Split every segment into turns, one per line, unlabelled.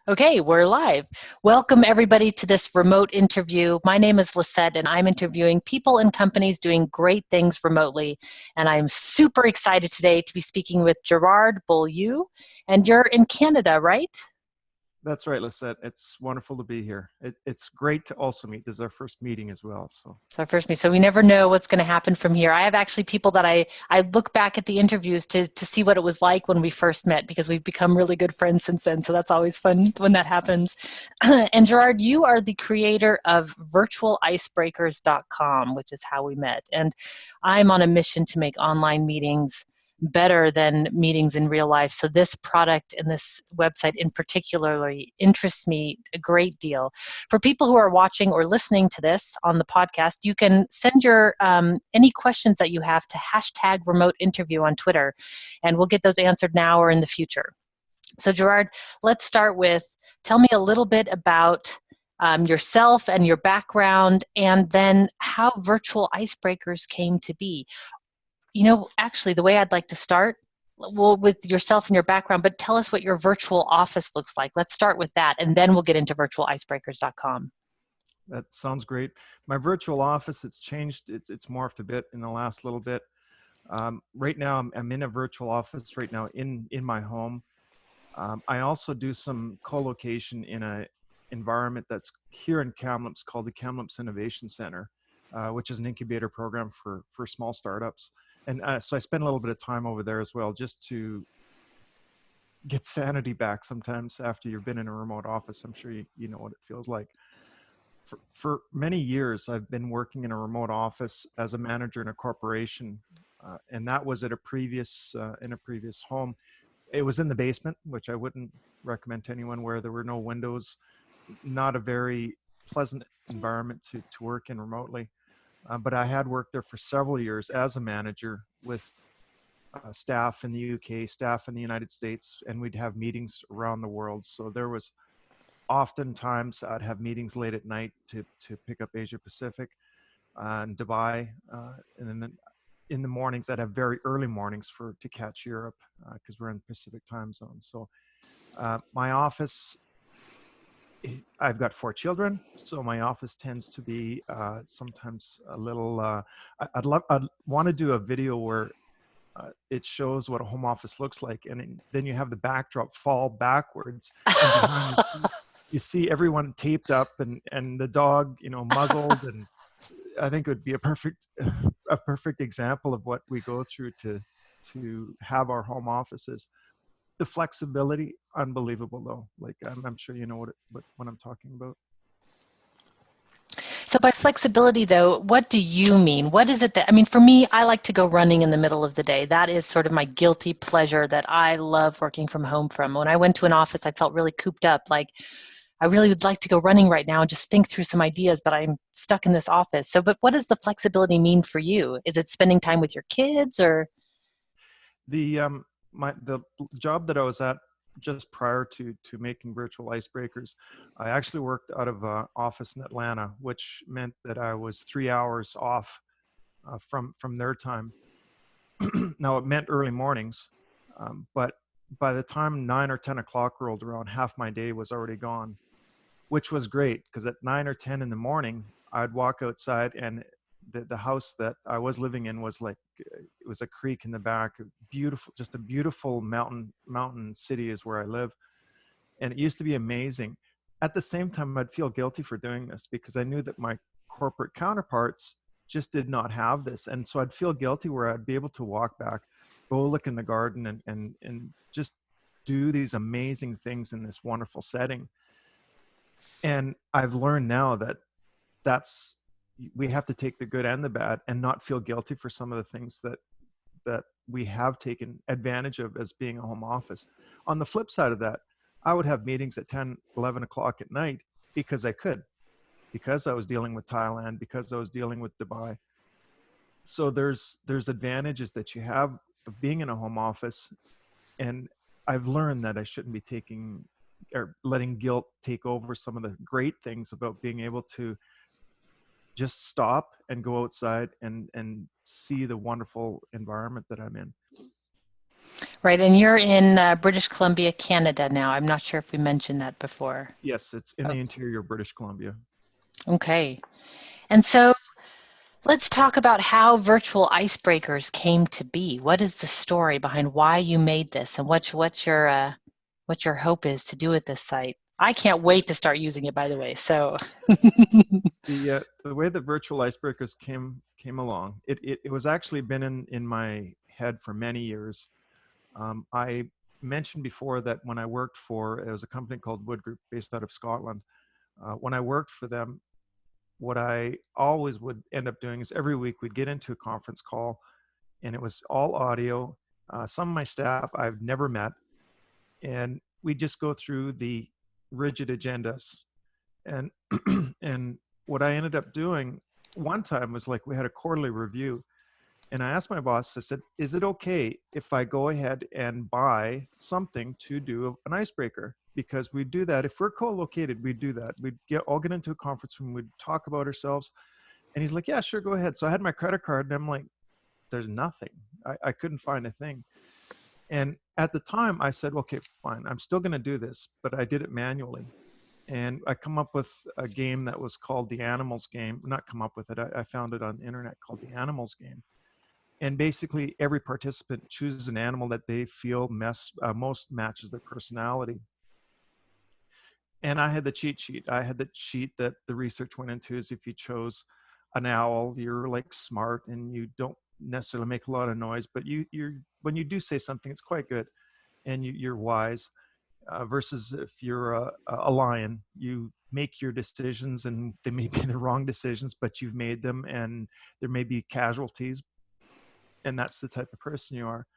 Okay, we're live. Welcome everybody to this remote interview. My name is Lisette and I'm interviewing people and companies doing great things remotely. And I'm super excited today to be speaking with Gerard Beaulieu. And you're in Canada, right?
That's right, Lisette. It's wonderful to be here. It's great to also meet. This is our first meeting as well.
So first me, so we never know what's going to happen from here. I have actually people that I look back at the interviews to see what it was like when we first met because we've become really good friends since then. So that's always fun when that happens. And Gerard, you are the creator of virtualicebreakers.com, which is how we met. And I'm on a mission to make online meetings better than meetings in real life. So this product and this website in particularly interests me a great deal. For people who are watching or listening to this on the podcast, you can send your any questions that you have to hashtag remote interview on Twitter, and we'll get those answered now or in the future. So Gerard, let's start with, tell me a little bit about yourself and your background, and then how Virtual Icebreakers came to be. You know, actually, the way I'd like to start, well, with yourself and your background, but tell us what your virtual office looks like. Let's start with that, and then we'll get into virtualicebreakers.com.
That sounds great. My virtual office, it's changed. It's morphed a bit in the last little bit. Right now, I'm in a virtual office right now in my home. I also do some co-location in a environment that's here in Kamloops called the Kamloops Innovation Center, which is an incubator program for small startups. And so I spend a little bit of time over there as well, just to get sanity back sometimes after you've been in a remote office. I'm sure you know what it feels like. For many years, I've been working in a remote office as a manager in a corporation, and that was at a previous in a previous home. It was in the basement, which I wouldn't recommend to anyone, where there were no windows, not a very pleasant environment to work in remotely. But I had worked there for several years as a manager with staff in the UK, staff in the United States, and we'd have meetings around the world. So there was oftentimes I'd have meetings late at night to pick up Asia Pacific and Dubai, and then in the mornings I'd have very early mornings to catch Europe because we're in Pacific time zone. So my office, I've got 4 children, so my office tends to be sometimes a little. I'd want to do a video where it shows what a home office looks like, and then you have the backdrop fall backwards, and behind you see everyone taped up and the dog, muzzled, and I think it would be a perfect example of what we go through to have our home offices. The flexibility, unbelievable though. Like I'm sure you know what I'm talking about.
So by flexibility, though, what do you mean? What is it that, I mean, for me, I like to go running in the middle of the day. That is sort of my guilty pleasure that I love working from home from. When I went to an office, I felt really cooped up. Like, I really would like to go running right now and just think through some ideas, but I'm stuck in this office. So, but what does the flexibility mean for you? Is it spending time with your kids or?
The job that I was at just prior to making Virtual Icebreakers, I actually worked out of an office in Atlanta, which meant that I was 3 hours off from their time. Now it meant early mornings, but by the time 9 or 10 o'clock rolled around, half my day was already gone, which was great because at 9 or 10 in the morning, I'd walk outside and the house that I was living in was like, it was a creek in the back, beautiful, just a beautiful mountain city is where I live. And it used to be amazing. At the same time, I'd feel guilty for doing this because I knew that my corporate counterparts just did not have this. And so I'd feel guilty where I'd be able to walk back, go look in the garden and just do these amazing things in this wonderful setting. And I've learned now that that's we have to take the good and the bad and not feel guilty for some of the things that we have taken advantage of as being a home office. On the flip side of that, I would have meetings at 10, 11 o'clock at night because because I was dealing with Thailand, because I was dealing with Dubai. So there's advantages that you have of being in a home office. And I've learned that I shouldn't be taking or letting guilt take over some of the great things about being able to just stop and go outside and see the wonderful environment that I'm in.
Right, and you're in British Columbia, Canada now. I'm not sure if we mentioned that before.
Yes, it's in
Oh,
the interior of British Columbia.
okay. And so let's talk about how Virtual Icebreakers came to be. What is the story behind why you made this, and what your hope is to do with this site? I can't wait to start using it, by the way. So,
The way the virtual icebreakers came along, it was actually been in my head for many years. I mentioned before that when I worked for, it was a company called Wood Group based out of Scotland. When I worked for them, what I always would end up doing is every week we'd get into a conference call, and it was all audio. Some of my staff I've never met, and we just go through the rigid agendas. And and what I ended up doing one time was, like, we had a quarterly review, and I asked my boss, I said, is it okay if I go ahead and buy something to do an icebreaker? Because we do that. If we're co-located, we do that. We'd all get into a conference room, we'd talk about ourselves. And he's like, yeah, sure, go ahead. So I had my credit card, and I'm like, there's nothing. I couldn't find a thing. And at the time I said, okay, fine, I'm still going to do this, but I did it manually. And I come up with a game that was called the Animals game. Not come up with it. I found it on the internet, called the Animals game. And basically every participant chooses an animal that they feel most matches their personality. And I had the cheat sheet. I had the sheet that the research went into, is if you chose an owl, you're like smart and you don't necessarily make a lot of noise, but you're when you do say something, it's quite good, and you're wise. Versus if you're a lion, you make your decisions and they may be the wrong decisions, but you've made them, and there may be casualties, and that's the type of person you are.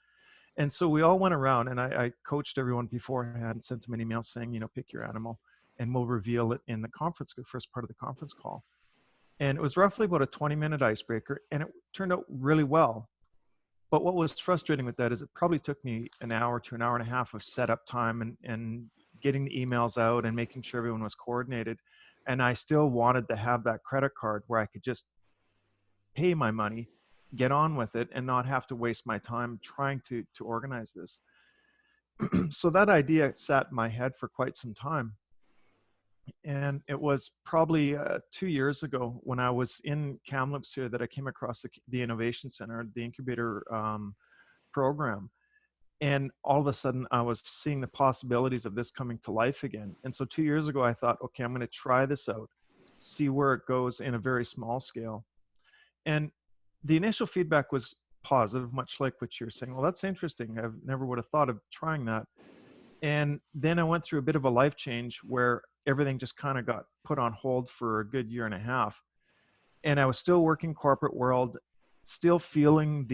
And so we all went around, and I coached everyone beforehand, sent them an email saying, pick your animal, and we'll reveal it in the first part of the conference call. And it was roughly about a 20-minute icebreaker, and it turned out really well. But what was frustrating with that is it probably took me an hour to an hour and a half of setup time, and getting the emails out and making sure everyone was coordinated. And I still wanted to have that credit card where I could just pay my money, get on with it, and not have to waste my time trying to organize this. So that idea sat in my head for quite some time. And it was probably 2 years ago, when I was in Kamloops here, that I came across the Innovation Center, the incubator program. And all of a sudden I was seeing the possibilities of this coming to life again. And so 2 years ago, I thought, okay, I'm going to try this out, see where it goes in a very small scale. And the initial feedback was positive, much like what you're saying. Well, that's interesting. I never would have thought of trying that. And then I went through a bit of a life change where everything just kind of got put on hold for a good year and a half. And I was still working corporate world, still feeling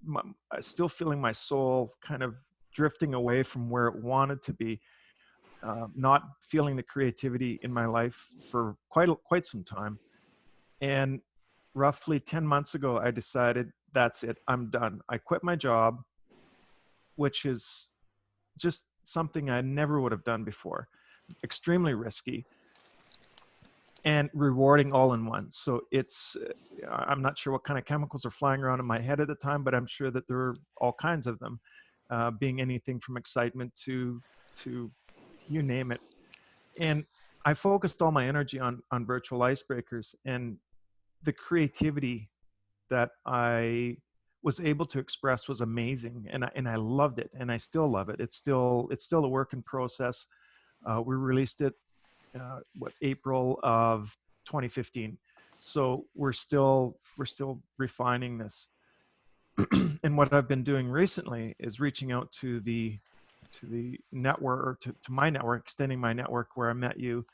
my, still feeling my soul kind of drifting away from where it wanted to be, not feeling the creativity in my life for quite some time. And roughly 10 months ago, I decided, that's it, I'm done. I quit my job, which is just something I never would have done before. Extremely risky and rewarding all in one. So I'm not sure what kind of chemicals are flying around in my head at the time, but I'm sure that there are all kinds of them, being anything from excitement to you name it. And I focused all my energy on virtual icebreakers, and the creativity that I was able to express was amazing, and I loved it, and I still love it. It's still a work in process. We released it April of 2015, so we're still refining this. And what I've been doing recently is reaching out to the network, or to my network, extending my network where I met you,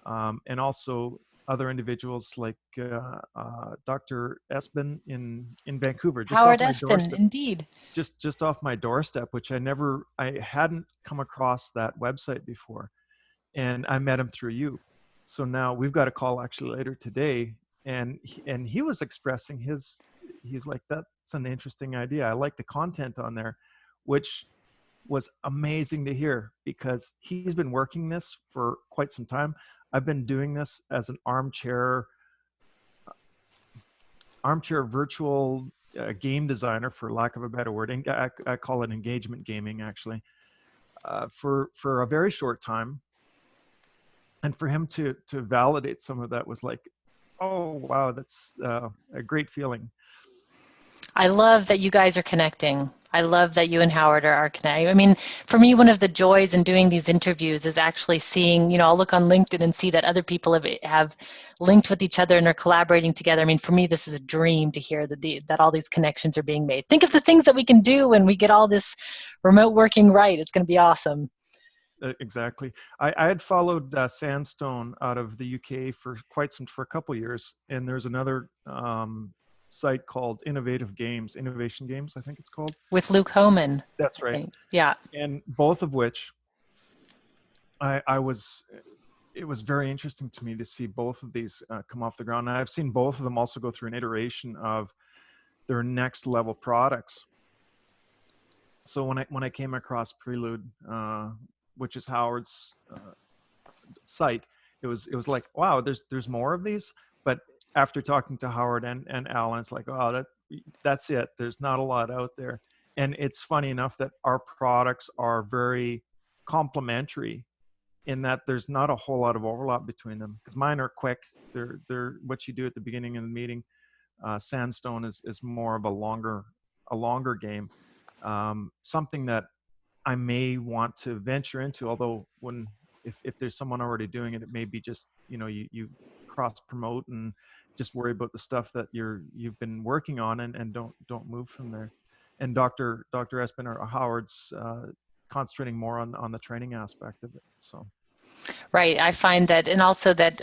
and also other individuals like Dr. Espin in Vancouver, just off
Howard
my
Espin,
doorstep.
indeed.
Just off my doorstep, which I hadn't come across that website before, and I met him through you. So now we've got a call actually later today, and he was expressing he's like, that's an interesting idea. I like the content on there, which was amazing to hear, because he's been working this for quite some time. I've been doing this as an armchair virtual a game designer, for lack of a better word, and I call it engagement gaming actually, for a very short time. And for him to validate some of that was like, oh wow, that's a great feeling.
I love that you guys are connecting. I love that you and Howard are connecting. I mean, for me, one of the joys in doing these interviews is actually seeing, you know, I'll look on LinkedIn and see that other people have linked with each other and are collaborating together. I mean, for me, this is a dream to hear that all these connections are being made. Think of the things that we can do when we get all this remote working right. It's going to be awesome.
Exactly. I had followed Sandstone out of the UK for a couple years, and there's another site called Innovation Games, I think it's called.
With Luke Homan,
That's
I
right.
think. Yeah.
And both of which it was very interesting to me to see both of these come off the ground. And I've seen both of them also go through an iteration of their next level products. So when I came across Prelude, which is Howard's site, it was like, wow, there's more of these. But after talking to Howard and Alan, it's like, oh, that's it. There's not a lot out there. And it's funny enough that our products are very complementary in that there's not a whole lot of overlap between them, because mine are quick. They're what you do at the beginning of the meeting. Sandstone is more of a longer game, something that I may want to venture into. Although if there's someone already doing it, it may be just, you know, you cross promote and just worry about the stuff that you've been working on, and don't move from there. And Dr. Espen or Howard's concentrating more on the training aspect of it. So.
Right. I find that, and also that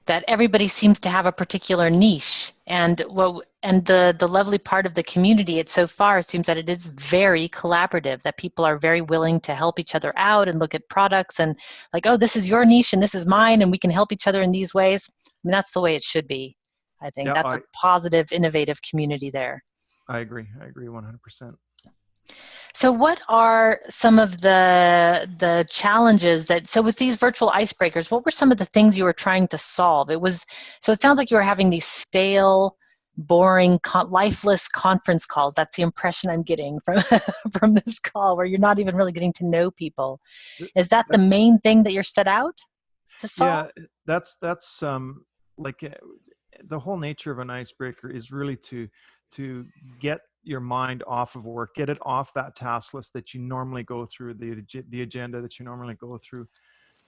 that everybody seems to have a particular niche, and the lovely part of the community, it so far seems that it is very collaborative, that people are very willing to help each other out and look at products and like, oh, this is your niche and this is mine and we can help each other in these ways. I mean, that's the way it should be. I think
Yeah,
that's a positive, innovative community there.
I agree 100%.
So what are some of the challenges that, so with these virtual icebreakers, what were some of the things you were trying to solve? So it sounds like you were having these stale, boring, lifeless conference calls. That's the impression I'm getting from from this call, where you're not even really getting to know people. Is that the
That's
main thing that you're set out to solve?
Yeah, that's like the whole nature of an icebreaker is really to get your mind off of work, get it off that task list that you normally go through, the agenda that you normally go through,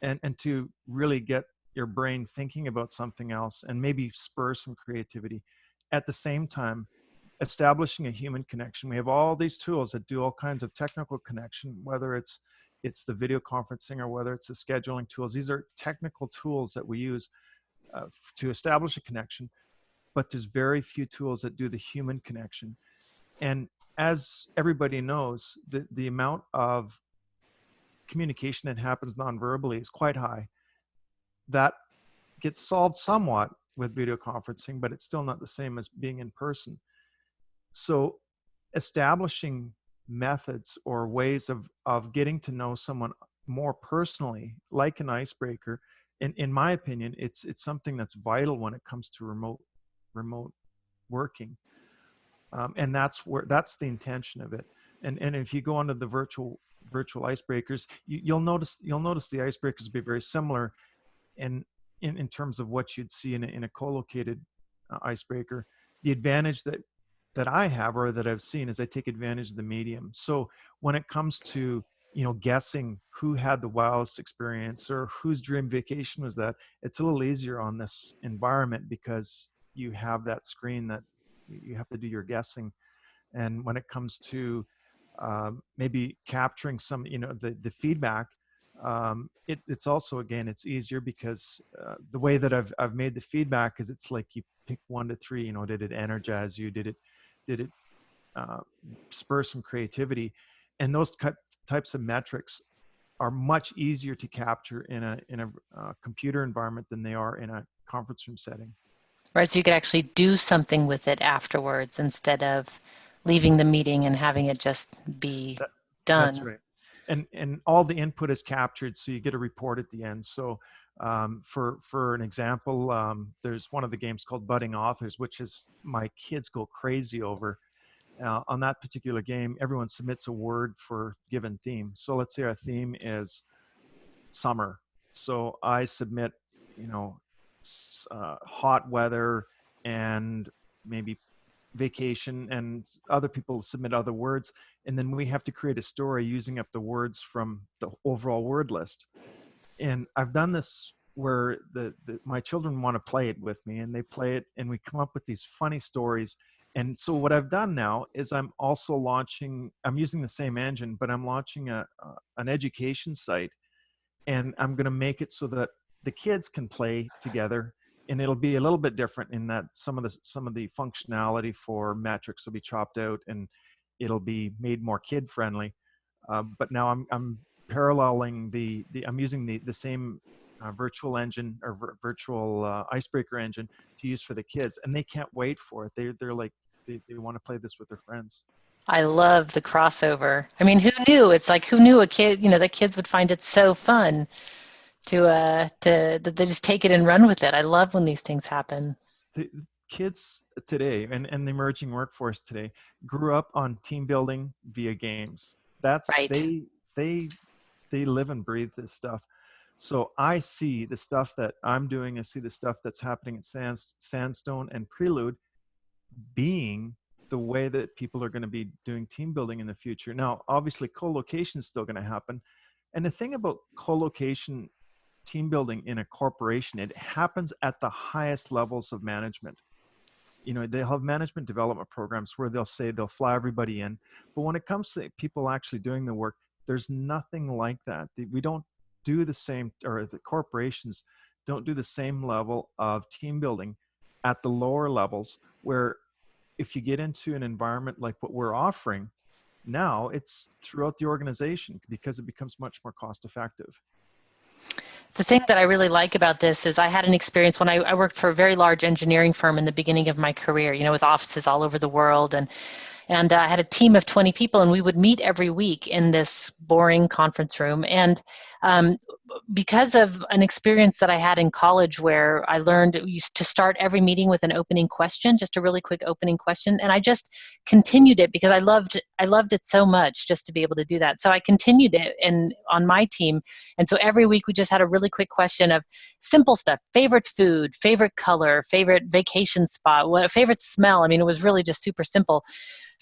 and to really get your brain thinking about something else and maybe spur some creativity. At the same time, establishing a human connection. We have all these tools that do all kinds of technical connection, whether it's the video conferencing or whether it's the scheduling tools. These are technical tools that we use to establish a connection, but there's very few tools that do the human connection. And as everybody knows, the amount of communication that happens non-verbally is quite high. That gets solved somewhat with video conferencing, but it's still not the same as being in person. So establishing methods or ways of getting to know someone more personally, like an icebreaker, in my opinion, it's something that's vital when it comes to remote working. And that's the intention of it. And if you go onto the virtual icebreakers, you'll notice the icebreakers be very similar in terms of what you'd see in a co-located icebreaker. The advantage that I have, or that I've seen, is I take advantage of the medium. So when it comes to, you know, guessing who had the wildest experience or whose dream vacation was that, it's a little easier on this environment because you have that screen that you have to do your guessing. And when it comes to maybe capturing some, you know, the feedback, it's also, again, it's easier because the way that I've made the feedback is it's like you pick 1 to 3. You know, did it energize you? Did it spur some creativity? And those types of metrics are much easier to capture in a computer environment than they are in a conference room setting.
Right, so you could actually do something with it afterwards instead of leaving the meeting and having it just be
That's
done.
right. And all the input is captured, so you get a report at the end. So For an example, there's one of the games called Budding Authors, which is my kids go crazy over. On that particular game, everyone submits a word for given theme. So let's say our theme is summer. So I submit, you know, hot weather and maybe vacation, and other people submit other words. And then we have to create a story using up the words from the overall word list. And I've done this where my children want to play it with me, and they play it, and we come up with these funny stories. And so what I've done now is I'm using the same engine, but I'm launching an education site, and I'm going to make it so that the kids can play together. And it'll be a little bit different in that some of the functionality for metrics will be chopped out, and it'll be made more kid friendly. But now I'm paralleling I'm using the same virtual engine, or virtual icebreaker engine, to use for the kids, and they can't wait for it. They're like, they want to play this with their friends.
I love the crossover. I mean, who knew? It's like, who knew a kid, that kids would find it so fun to that they just take it and run with it. I love when these things happen.
The kids today, and the emerging workforce today, grew up on team building via games. That's
Right.
they live and breathe this stuff. So I see the stuff that I'm doing. I see the stuff that's happening at Sandstone and Prelude being the way that people are going to be doing team building in the future. Now, obviously, co-location is still going to happen. And the thing about co-location team building in a corporation, it happens at the highest levels of management. They'll have management development programs where they'll fly everybody in. But when it comes to people actually doing the work, there's nothing like that. We don't do the same, or the corporations don't do the same level of team building at the lower levels, where if you get into an environment like what we're offering now, it's throughout the organization, because it becomes much more cost effective.
The thing that I really like about this is I had an experience when I worked for a very large engineering firm in the beginning of my career, with offices all over the world. And I had a team of 20 people, and we would meet every week in this boring conference room. And because of an experience that I had in college, where I learned to start every meeting with an opening question, just a really quick opening question, and I just continued it because I loved it so much, just to be able to do that. So I continued it on my team, and so every week we just had a really quick question of simple stuff: favorite food, favorite color, favorite vacation spot, favorite smell. I mean, it was really just super simple.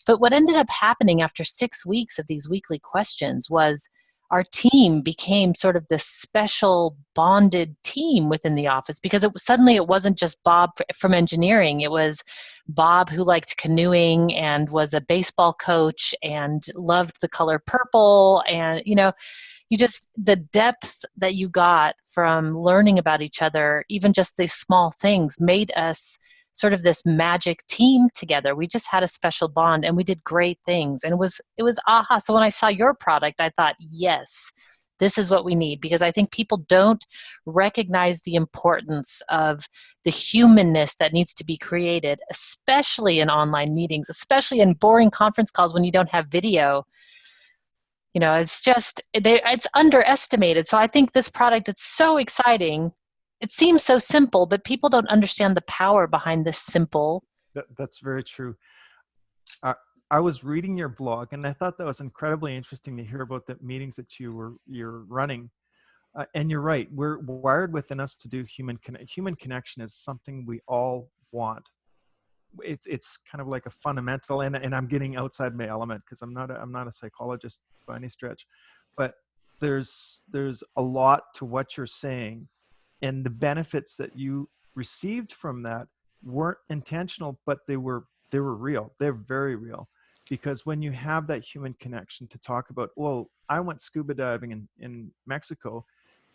But what ended up happening after 6 weeks of these weekly questions was our team became sort of this special bonded team within the office, because suddenly it wasn't just Bob from engineering. It was Bob, who liked canoeing and was a baseball coach and loved the color purple. And, the depth that you got from learning about each other, even just these small things, made us sort of this magic team together. We just had a special bond, and we did great things. And it was aha. So when I saw your product, I thought, yes, this is what we need, because I think people don't recognize the importance of the humanness that needs to be created, especially in online meetings, especially in boring conference calls when you don't have video. It's underestimated. So I think this product, it's so exciting. It seems so simple, but people don't understand the power behind this simple.
That's very true. I was reading your blog, and I thought that was incredibly interesting to hear about the meetings that you're running. And you're right. We're wired within us to do human connection is something we all want. It's kind of like a fundamental, and I'm getting outside my element, because I'm not a psychologist by any stretch, but there's a lot to what you're saying, and the benefits that you received from that weren't intentional, but they were real. They're very real, because when you have that human connection to talk about, well, I went scuba diving in Mexico,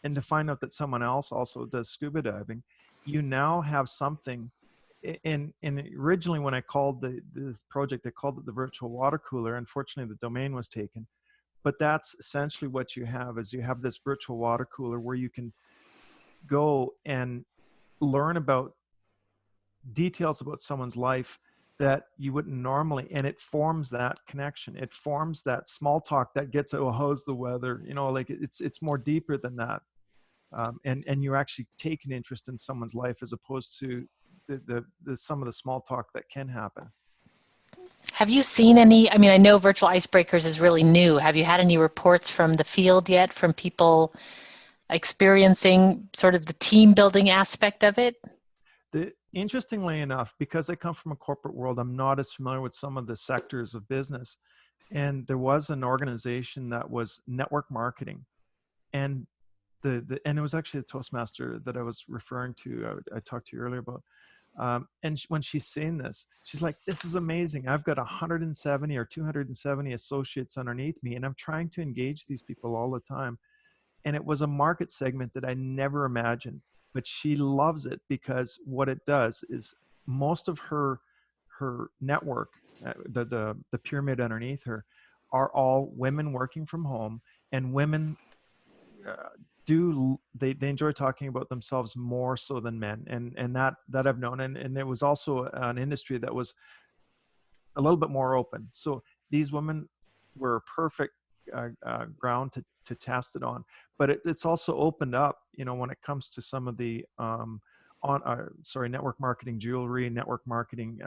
and to find out that someone else also does scuba diving, you now have something. And originally, when I called this project, I called it the virtual water cooler. Unfortunately, the domain was taken, but that's essentially what you have. Is you have this virtual water cooler where you can go and learn about details about someone's life that you wouldn't normally, and it forms that connection. It forms that small talk that gets, oh, how's the weather? Like it's more deeper than that. and you actually take an interest in someone's life as opposed to the some of the small talk that can happen.
Have you seen any, I mean, I know Virtual Icebreakers is really new. Have you had any reports from the field yet, from people experiencing sort of the team building aspect of it?
Interestingly enough, because I come from a corporate world, I'm not as familiar with some of the sectors of business. And there was an organization that was network marketing, and and it was actually the Toastmaster that I was referring to. I talked to you earlier about. And when she's saying this, she's like, "This is amazing. I've got 170 or 270 associates underneath me, and I'm trying to engage these people all the time." And it was a market segment that I never imagined, but she loves it because what it does is most of her network, the pyramid underneath her, are all women working from home, and women they enjoy talking about themselves more so than men, and that I've known, and it was also an industry that was a little bit more open. So these women were perfect ground to test it on. But it's also opened up, when it comes to some of the network marketing jewelry, network marketing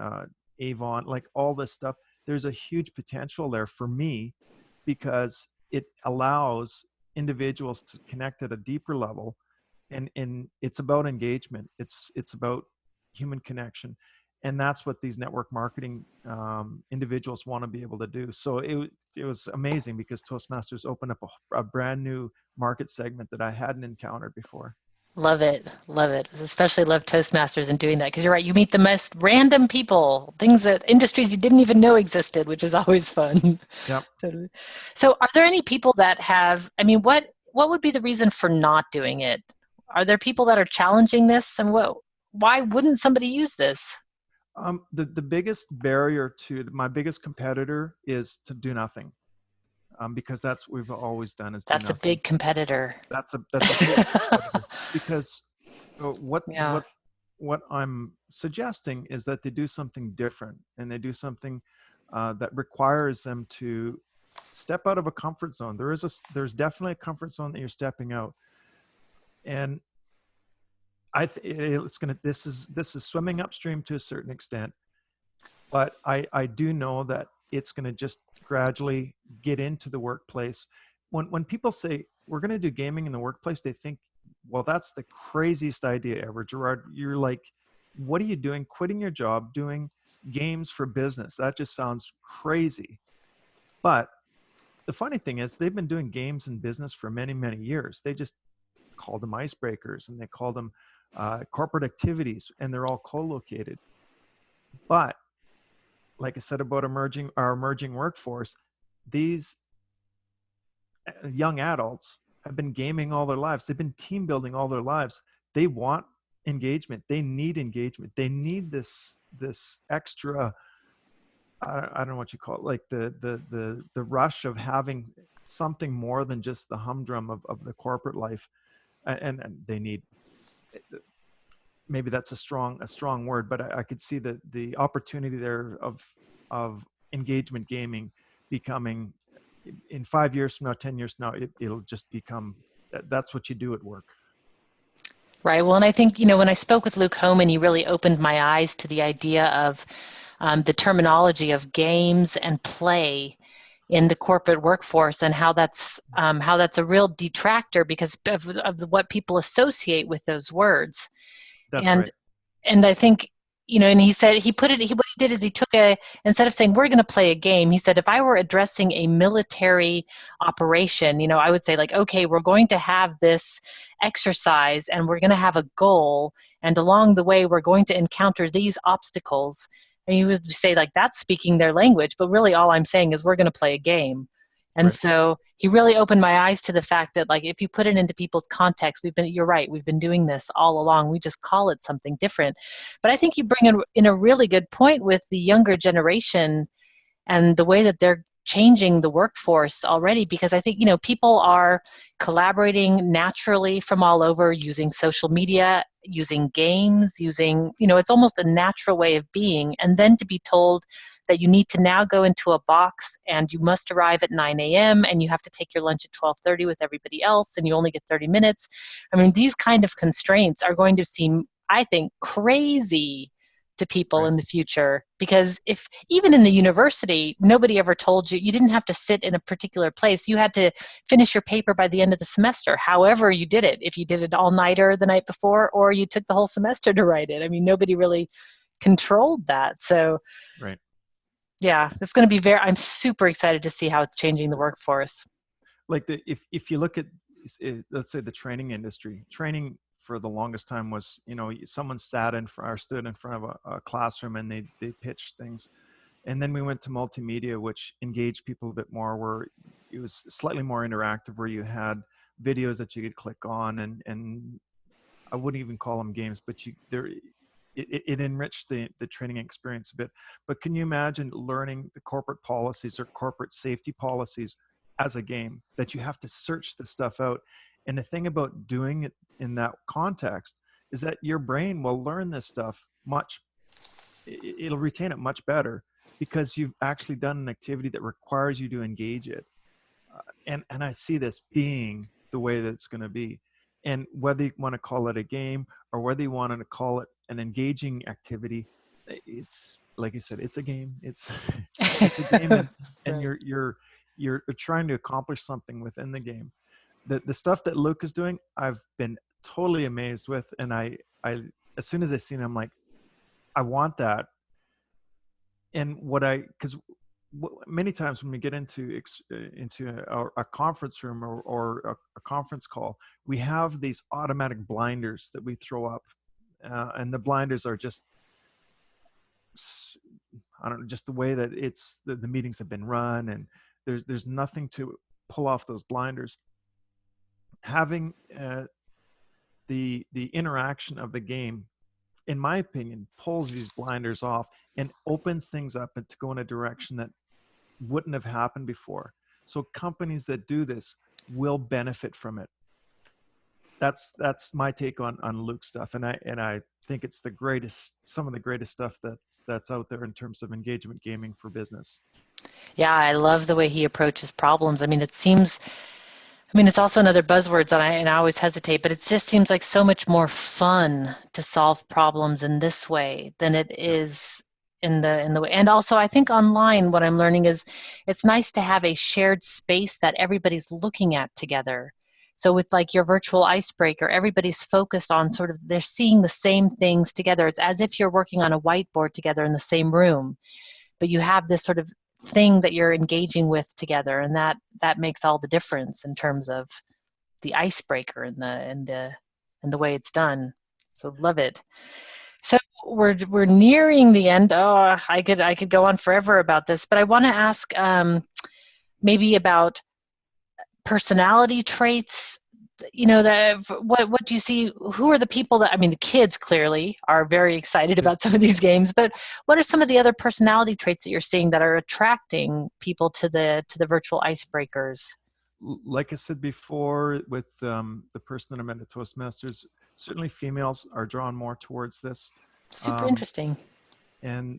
Avon, like all this stuff. There's a huge potential there for me because it allows individuals to connect at a deeper level, and it's about engagement. It's about human connection, and that's what these network marketing individuals want to be able to do. So it was amazing because Toastmasters opened up a brand new market segment that I hadn't encountered before.
Love it. Love it. Especially love Toastmasters and doing that, because you're right. You meet the most random people, things that industries you didn't even know existed, which is always fun.
Yep.
Totally. So are there any people that have, I mean, what would be the reason for not doing it? Are there people that are challenging this? And why wouldn't somebody use this?
The biggest barrier to my biggest competitor is to do nothing, because that's what we've always done is do
That's a
nothing.
big competitor.
That's a huge competitor because what
Yeah.
what I'm suggesting is that they do something different, and they do something that requires them to step out of a comfort zone. There's definitely a comfort zone that you're stepping out, and this is swimming upstream to a certain extent, but I do know that it's going to just gradually get into the workplace. When people say we're going to do gaming in the workplace, they think, well, that's the craziest idea ever. Gerard, you're like, what are you doing? Quitting your job, doing games for business? That just sounds crazy. But the funny thing is, they've been doing games in business for many, many years. They just called them icebreakers, and they call them corporate activities, and they're all co-located. But like I said about our emerging workforce, these young adults have been gaming all their lives. They've been team building all their lives. They want engagement. They need engagement. They need this extra, I don't know what you call it, like the rush of having something more than just the humdrum of the corporate life. And they need, maybe that's a strong word, but I could see the opportunity there of engagement gaming becoming, in 5 years from now, 10 years from now, it'll just become, that's what you do at work.
Right. Well, and I think, when I spoke with Luke Homan, he really opened my eyes to the idea of the terminology of games and play in the corporate workforce, and how that's a real detractor because of what people associate with those words.
That's
And
right.
and I think, and he said what he did is he took instead of saying we're going to play a game, he said if I were addressing a military operation, I would say like, okay, we're going to have this exercise and we're going to have a goal, and along the way we're going to encounter these obstacles. And he would say like that's speaking their language, but really all I'm saying is we're going to play a game. And
Right.
so he really opened my eyes to the fact that, like, if you put it into people's context, you're right, we've been doing this all along. We just call it something different. But I think you bring in a really good point with the younger generation and the way that they're changing the workforce already, because I think, people are collaborating naturally from all over using social media using games, using, it's almost a natural way of being. And then to be told that you need to now go into a box and you must arrive at 9 a.m. and you have to take your lunch at 12:30 with everybody else and you only get 30 minutes. I mean, these kind of constraints are going to seem, I think, crazy to people
Right.
in the future, because if even in the university, nobody ever told you didn't have to sit in a particular place. You had to finish your paper by the end of the semester, however you did it. If you did it all-nighter the night before, or you took the whole semester to write it. I mean, nobody really controlled that. So
Right.
yeah, it's going to be I'm super excited to see how it's changing the workforce.
Like if you look at, let's say, the training industry, training for the longest time was, someone sat in front or stood in front of a classroom and they pitched things. And then we went to multimedia, which engaged people a bit more, where it was slightly more interactive, where you had videos that you could click on, and I wouldn't even call them games, but it enriched the training experience a bit. But can you imagine learning the corporate policies or corporate safety policies as a game, that you have to search the stuff out? And the thing about doing it in that context is that your brain will learn this stuff it'll retain it much better, because you've actually done an activity that requires you to engage it. And I see this being the way that it's going to be. And whether you want to call it a game or whether you want to call it an engaging activity, it's like you said, it's a game. It's it's a game, and
Right.
you're trying to accomplish something within the game. The stuff that Luke is doing, I've been totally amazed with, and I as soon as I seen it, I'm like, I want that. And because many times when we get into a conference room or a conference call, we have these automatic blinders that we throw up, and the blinders are just, I don't know, just the way that the meetings have been run, and there's nothing to pull off those blinders. Having the interaction of the game, in my opinion, pulls these blinders off and opens things up to go in a direction that wouldn't have happened before. So companies that do this will benefit from it. That's my take on Luke's stuff, and I think it's some of the greatest stuff that's out there in terms of engagement gaming for business.
Yeah, I love the way he approaches problems. I mean, it's also another buzzword, and I always hesitate, but it just seems like so much more fun to solve problems in this way than it
Yeah.
is in the way. And also, I think online, what I'm learning is it's nice to have a shared space that everybody's looking at together. So with like your virtual icebreaker, everybody's focused on they're seeing the same things together. It's as if you're working on a whiteboard together in the same room, but you have this sort of thing that you're engaging with together, and that makes all the difference in terms of the icebreaker and the way it's done. So love it. So we're nearing the end. Oh, I could go on forever about this, but I want to ask maybe about personality traits. What do you see? Who are the people that, I mean, the kids clearly are very excited
Yeah.
about some of these games, but what are some of the other personality traits that you're seeing that are attracting people to the virtual icebreakers?
Like I said before, with the person that I met at Toastmasters, certainly females are drawn more towards this.
Super
um,
interesting.
and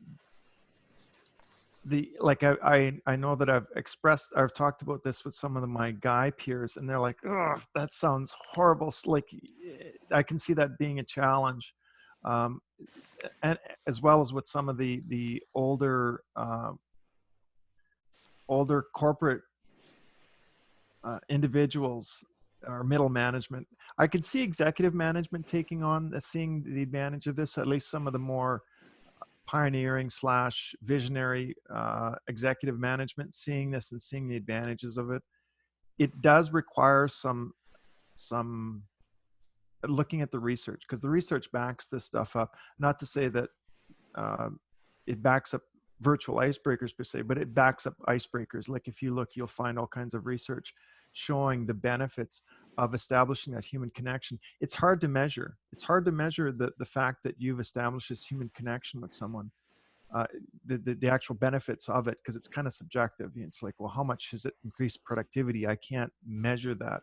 I know that I've talked about this with some of my guy peers, and they're like, oh, that sounds horrible. Like, I can see that being a challenge. um, and as well as with some of the older corporate individuals or middle management. I could see executive management taking on, seeing the advantage of this, at least some of the more pioneering / visionary executive management, seeing this and seeing the advantages of it. It does require some looking at the research, because the research backs this stuff up. Not to say that uh, it backs up virtual icebreakers per se, but it backs up icebreakers. Like, if you look, you'll find all kinds of research showing the benefits of establishing that human connection. It's hard to measure. It's hard to measure the fact that you've established this human connection with someone, the actual benefits of it, because it's kind of subjective. It's like, well, how much has it increased productivity? I can't measure that.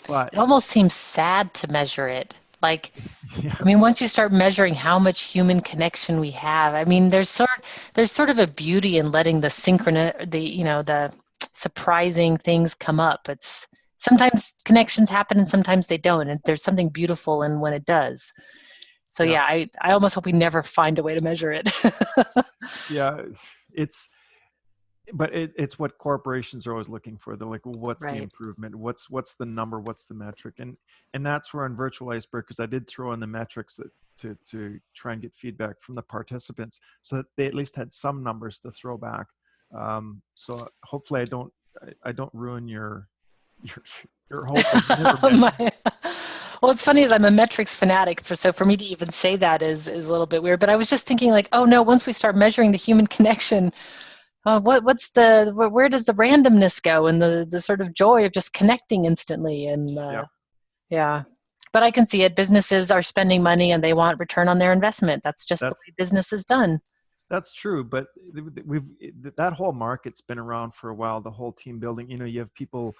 But
It almost seems sad to measure it. Like,
Yeah.
I mean, once you start measuring how much human connection we have, I mean, there's sort of a beauty in letting the surprising things come up. It's sometimes connections happen and sometimes they don't, and there's something beautiful in when it does. So
Yeah.
yeah, I almost hope we never find a way to measure it.
Yeah. It's, but it's what corporations are always looking for. They're like, well, what's the
Right.
improvement? What's the number? What's the metric? And that's where on Virtual Icebreakers, I did throw in the metrics that to try and get feedback from the participants, so that they at least had some numbers to throw back. So hopefully I don't ruin your your hope of never measuring.
My- well, what's funny is I'm a metrics fanatic, so for me to even say that is a little bit weird. But I was just thinking, like, oh no, once we start measuring the human connection, where does the randomness go and the sort of joy of just connecting instantly? And
Yeah,
yeah, but I can see it. Businesses are spending money and they want return on their investment. That's just the way
that's
business is done.
That's true, but we've that whole market's been around for a while. The whole team building, you have people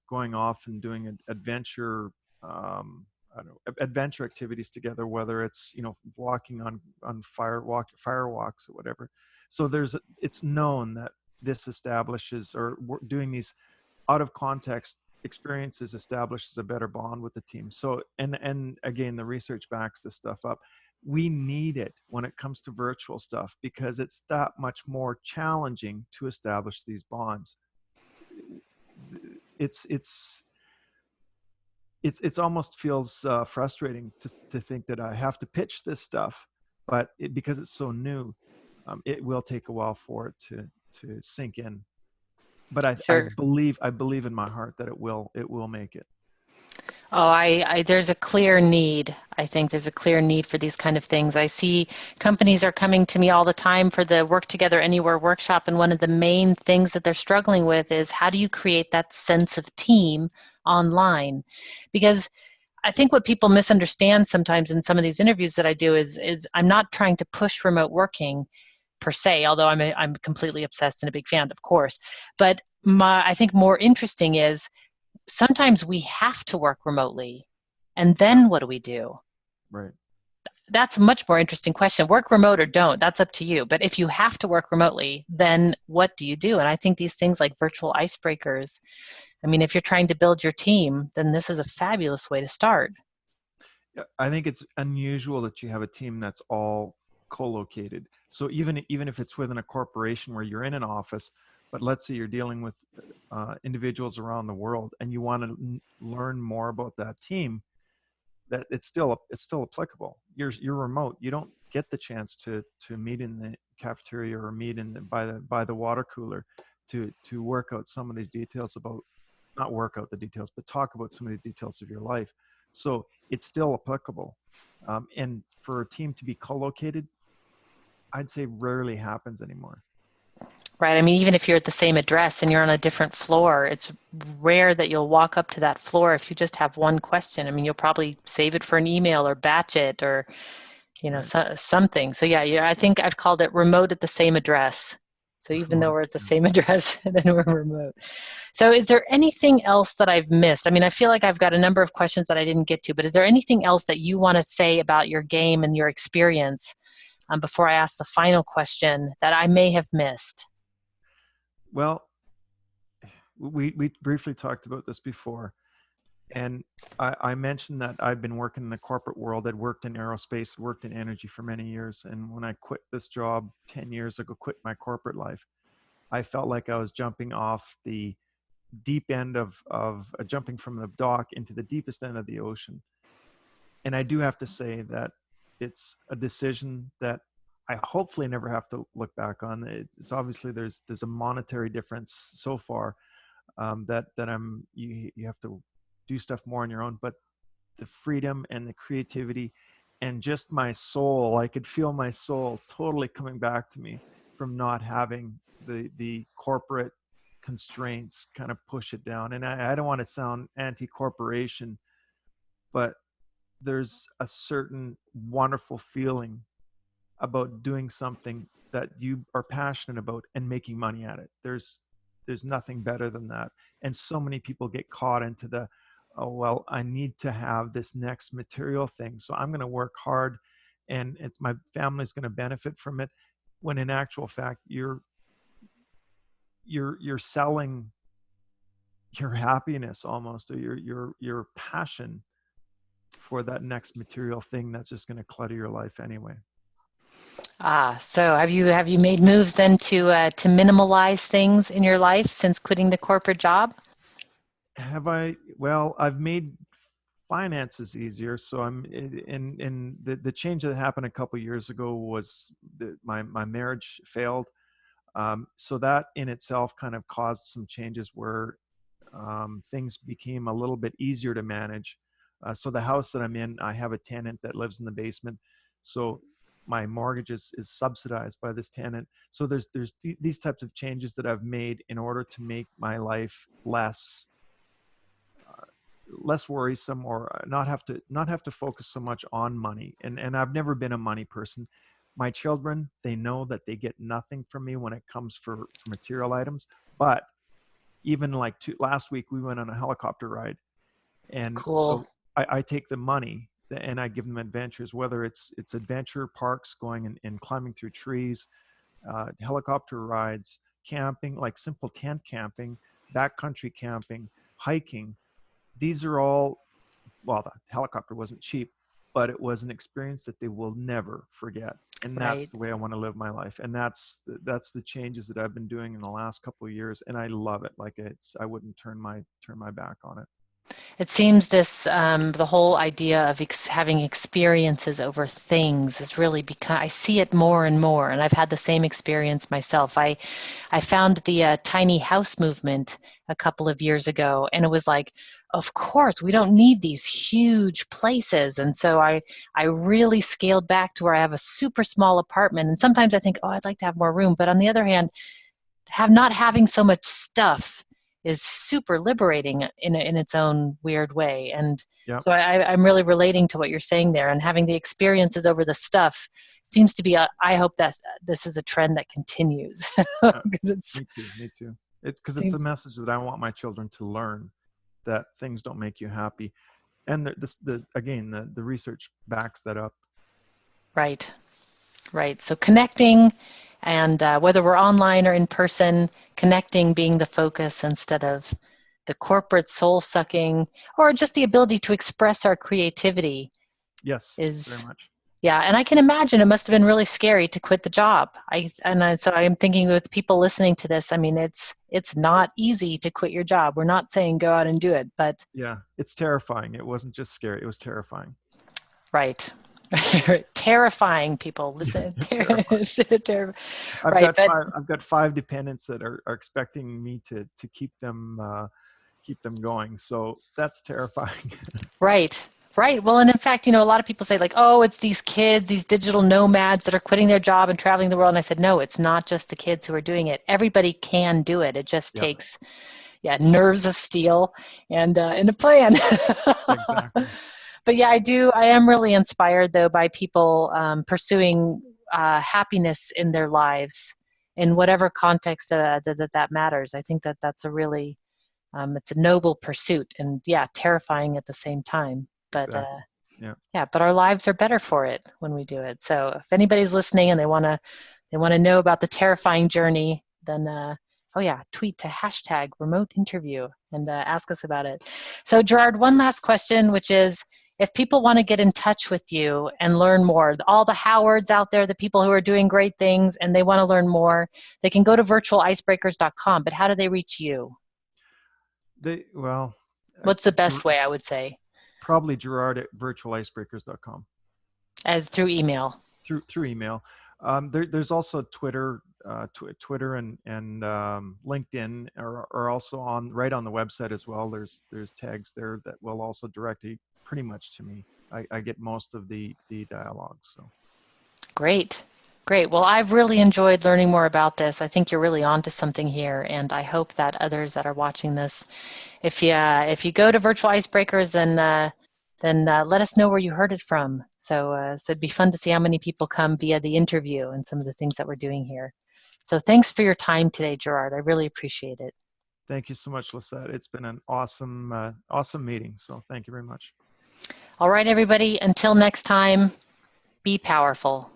going off and doing adventure, I don't know, adventure activities together. Whether it's walking on fire walks or whatever. So it's known that this establishes, or doing these out of context experiences establishes a better bond with the team. So and again, the research backs this stuff up. We need it when it comes to virtual stuff because it's that much more challenging to establish these bonds. It's almost feels frustrating to think that I have to pitch this stuff, but because it's so new, it will take a while for it to sink in. But
Sure.
I believe in my heart that it will make it.
Oh, there's a clear need. I think there's a clear need for these kind of things. I see companies are coming to me all the time for the Work Together Anywhere workshop, and one of the main things that they're struggling with is how do you create that sense of team online? Because I think what people misunderstand sometimes in some of these interviews that I do is I'm not trying to push remote working per se, although I'm completely obsessed and a big fan, of course. But I think more interesting is sometimes we have to work remotely, and
Yeah,
then what do we do?
right.
That's a much more interesting question. Work remote or don't, that's up to you. But if you have to work remotely, then what do you do? And I think these things like virtual icebreakers, I mean, if you're trying to build your team, then this is a fabulous way to start.
Yeah, I think it's unusual that you have a team that's all co-located. So even if it's within a corporation where you're in an office, but let's say you're dealing with individuals around the world and you want to learn more about that team, that it's still applicable. You're remote. You don't get the chance to meet in the cafeteria or meet by the water cooler to work out some of these details about, not work out the details, but talk about some of the details of your life. So it's still applicable. And for a team to be co-located, I'd say rarely happens anymore.
Right. I mean, even if you're at the same address and you're on a different floor, it's rare that you'll walk up to that floor if you just have one question. I mean, you'll probably save it for an email or batch it or,
Right.
something. So yeah, I think I've called it remote at the same address. So even though
Remote.
we're at the
Yeah.
same address, then we're remote. So is there anything else that I've missed? I mean, I feel like I've got a number of questions that I didn't get to, but is there anything else that you want to say about your game and your experience before I ask the final question that I may have missed?
Well, we briefly talked about this before, and I mentioned that I've been working in the corporate world. I'd worked in aerospace, worked in energy for many years, and when I quit this job 10 years ago, quit my corporate life, I felt like I was jumping off the deep end of jumping from the dock into the deepest end of the ocean. And I do have to say that it's a decision that I hopefully never have to look back on. It's obviously there's a monetary difference so far, that you have to do stuff more on your own, but the freedom and the creativity and just my soul, I could feel my soul totally coming back to me from not having the corporate constraints kind of push it down. And I don't want to sound anti-corporation, but there's a certain wonderful feeling about doing something that you are passionate about and making money at it. There's nothing better than that. And so many people get caught into the, oh, well, I need to have this next material thing, so I'm going to work hard, and it's my family's going to benefit from it. When in actual fact, you're selling your happiness almost, or your passion for that next material thing that's just going to clutter your life anyway.
So have you made moves then to minimalize things in your life since quitting the corporate job?
Have I? Well, I've made finances easier. So I'm in the change that happened a couple years ago was that my marriage failed. So that in itself kind of caused some changes where things became a little bit easier to manage. So the house that I'm in, I have a tenant that lives in the basement. So my mortgage is subsidized by this tenant. So there's these types of changes that I've made in order to make my life less worrisome, or not have to focus so much on money. And I've never been a money person. My children, they know that they get nothing from me when it comes for material items. But even like last week, we went on a helicopter ride, and
Cool.
so I take the money and I give them adventures, whether it's adventure parks, going and climbing through trees, helicopter rides, camping, like simple tent camping, backcountry camping, hiking. These are all, well, the helicopter wasn't cheap, but it was an experience that they will never forget. And
Right.
that's the way I want to live my life. And that's the changes that I've been doing in the last couple of years. And I love it. Like I wouldn't turn my back on it.
It seems the whole idea of having experiences over things is really become, I see it more and more, and I've had the same experience myself. I found the tiny house movement a couple of years ago, and it was like, of course, we don't need these huge places. And so I really scaled back to where I have a super small apartment. And sometimes I think, oh, I'd like to have more room. But on the other hand, not having so much stuff is super liberating in its own weird way. And
Yeah.
so I'm really relating to what you're saying there, and having the experiences over the stuff seems to be I hope that this is a trend that continues.
Yeah.
Because it's
Me too. Me too. It's because it's a
seems
message that I want my children to learn, that things don't make you happy. And the research backs that up.
right. Right. So connecting, and whether we're online or in person, connecting being the focus instead of the corporate soul sucking, or just the ability to express our creativity
Yes, very
is,
much.
yeah. And I can imagine it must have been really scary to quit the job. So I'm thinking with people listening to this, I mean, it's not easy to quit your job. We're not saying go out and do it, but
Yeah, it's terrifying. It wasn't just scary, it was terrifying.
right. Terrifying people listen.
Terrifying. I've
Right.
got
But
five dependents that are expecting me to keep them going. So that's terrifying.
right. Right. Well, and in fact, a lot of people say like, oh, it's these kids, these digital nomads that are quitting their job and traveling the world. And I said, no, it's not just the kids who are doing it. Everybody can do it. It just
Yeah,
takes, yeah, nerves of steel and a plan.
exactly.
But yeah, I am really inspired though by people pursuing happiness in their lives in whatever context that matters. I think that that's a really, it's a noble pursuit, and yeah, terrifying at the same time. But
Exactly. Yeah.
yeah, but our lives are better for it when we do it. So if anybody's listening and they want to know about the terrifying journey, then oh yeah, tweet to hashtag remote interview and ask us about it. So Gerard, one last question, which is, if people want to get in touch with you and learn more, all the Howards out there, the people who are doing great things and they want to learn more, they can go to virtualicebreakers.com. But how do they reach you?
Well, uh,
What's the best
Ger-
way, I would say?
probably Gerard at virtualicebreakers.com.
As through email.
Through email. There's also Twitter, Twitter and LinkedIn are also right on the website as well. There's tags there that will also direct you pretty much to me. I get most of the dialogue. So
Great. Great. Well, I've really enjoyed learning more about this. I think you're really onto something here, and I hope that others that are watching this, if you go to Virtual Icebreakers, then let us know where you heard it from. So it'd be fun to see how many people come via the interview and some of the things that we're doing here. So thanks for your time today, Gerard. I really appreciate it.
Thank you so much, Lisette. It's been an awesome meeting. So thank you very much.
All right, everybody, until next time, be powerful.